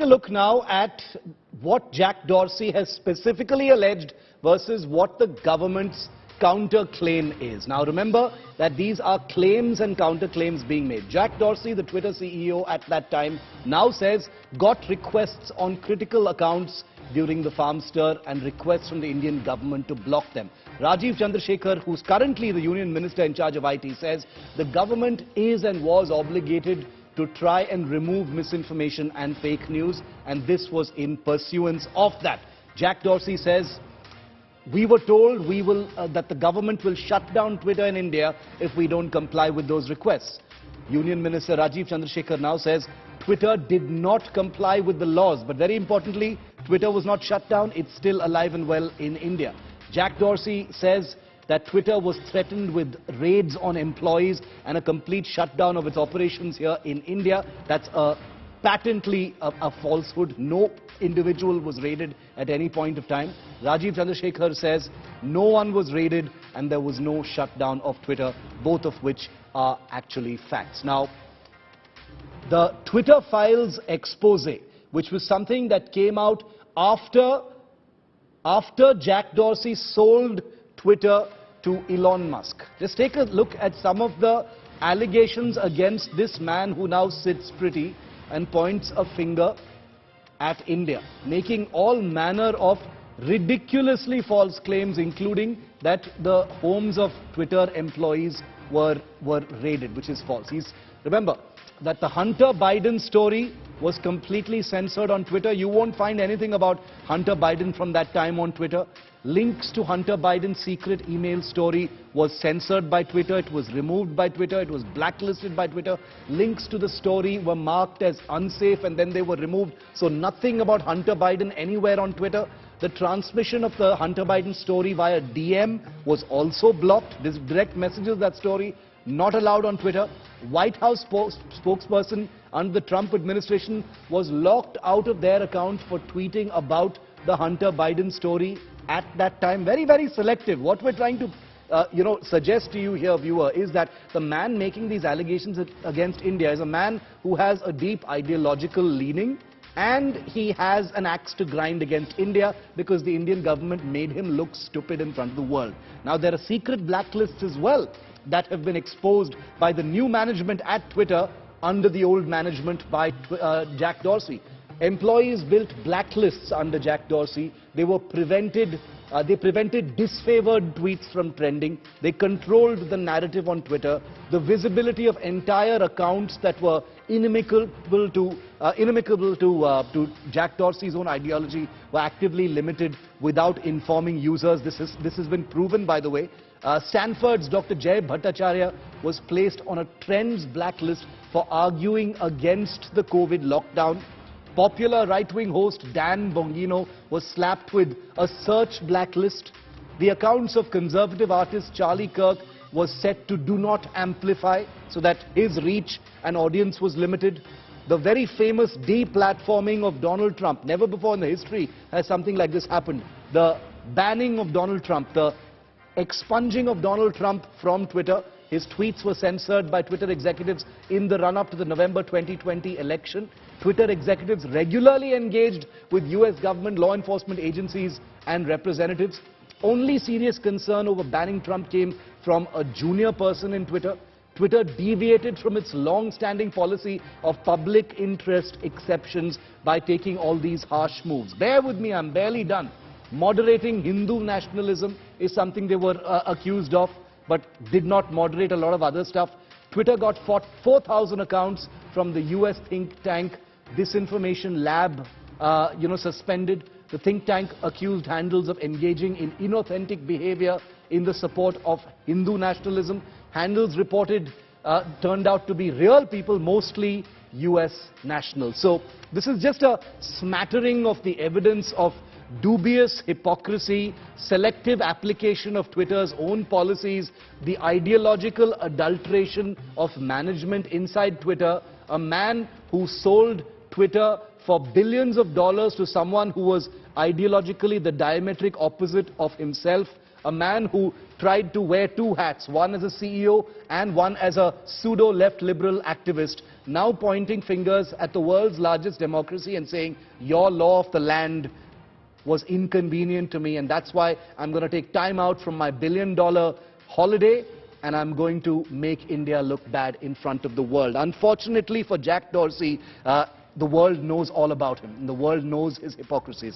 take a look now at what Jack Dorsey has specifically alleged versus what the government's counter-claim is. Now remember that these are claims and counter-claims being made. Jack Dorsey, the Twitter CEO at that time, now says got requests on critical accounts during the farm stir and requests from the Indian government to block them. Rajiv Chandrasekhar, who's currently the Union Minister in charge of IT, says the government is and was obligated to try and remove misinformation and fake news, and this was in pursuance of that. Jack Dorsey says, we were told that the government will shut down Twitter in India if we don't comply with those requests. Union Minister Rajiv Chandrasekhar now says Twitter did not comply with the laws, but very importantly, Twitter was not shut down, it's still alive and well in India. Jack Dorsey says that Twitter was threatened with raids on employees and a complete shutdown of its operations here in India. That's patently a falsehood. No individual was raided at any point of time. Rajiv Chandrasekhar says no one was raided and there was no shutdown of Twitter, both of which are actually facts. Now, the Twitter files expose, which was something that came out after Jack Dorsey sold Twitter to Elon Musk. Just take a look at some of the allegations against this man who now sits pretty and points a finger at India, making all manner of ridiculously false claims, including that the homes of Twitter employees were raided, which is false. Remember that the Hunter Biden story was completely censored on Twitter. You won't find anything about Hunter Biden from that time on Twitter. Links to Hunter Biden's secret email story was censored by Twitter. It was removed by Twitter. It was blacklisted by Twitter. Links to the story were marked as unsafe and then they were removed. So nothing about Hunter Biden anywhere on Twitter. The transmission of the Hunter Biden story via DM was also blocked. This direct messages, that story, not allowed on Twitter. White House spokesperson under the Trump administration was locked out of their account for tweeting about the Hunter Biden story at that time. Very, very selective. What we're trying to suggest to you here, viewer, is that the man making these allegations against India is a man who has a deep ideological leaning, and he has an axe to grind against India because the Indian government made him look stupid in front of the world. Now, there are secret blacklists as well that have been exposed by the new management at Twitter under the old management by Jack Dorsey. Employees built blacklists under Jack Dorsey. They prevented disfavored tweets from trending. They controlled the narrative on Twitter. The visibility of entire accounts that were inimical to Jack Dorsey's own ideology were actively limited without informing users. This has been proven, by the way. Stanford's Dr. Jay Bhattacharya was placed on a trends blacklist for arguing against the COVID lockdown. Popular right-wing host Dan Bongino was slapped with a search blacklist. The accounts of conservative artist Charlie Kirk was set to do not amplify so that his reach and audience was limited. The very famous deplatforming of Donald Trump. Never before in the history has something like this happened. The banning of Donald Trump, the expunging of Donald Trump from Twitter. His tweets were censored by Twitter executives in the run-up to the November 2020 election. Twitter executives regularly engaged with US government law enforcement agencies and representatives. Only serious concern over banning Trump came from a junior person in Twitter. Twitter deviated from its long-standing policy of public interest exceptions by taking all these harsh moves. Bear with me, I'm barely done. Moderating Hindu nationalism is something they were accused of, but did not moderate a lot of other stuff. Twitter got 4,000 accounts from the US think tank Disinformation Lab, suspended. The think tank accused handles of engaging in inauthentic behavior in the support of Hindu nationalism. Handles reported turned out to be real people, mostly US nationals. So this is just a smattering of the evidence of dubious hypocrisy, selective application of Twitter's own policies, the ideological adulteration of management inside Twitter, a man who sold Twitter for billions of dollars to someone who was ideologically the diametric opposite of himself, a man who tried to wear two hats, one as a CEO and one as a pseudo-left liberal activist, now pointing fingers at the world's largest democracy and saying, your law of the land was inconvenient to me, and that's why I'm going to take time out from my billion-dollar holiday and I'm going to make India look bad in front of the world. Unfortunately for Jack Dorsey, the world knows all about him. The world knows his hypocrisies.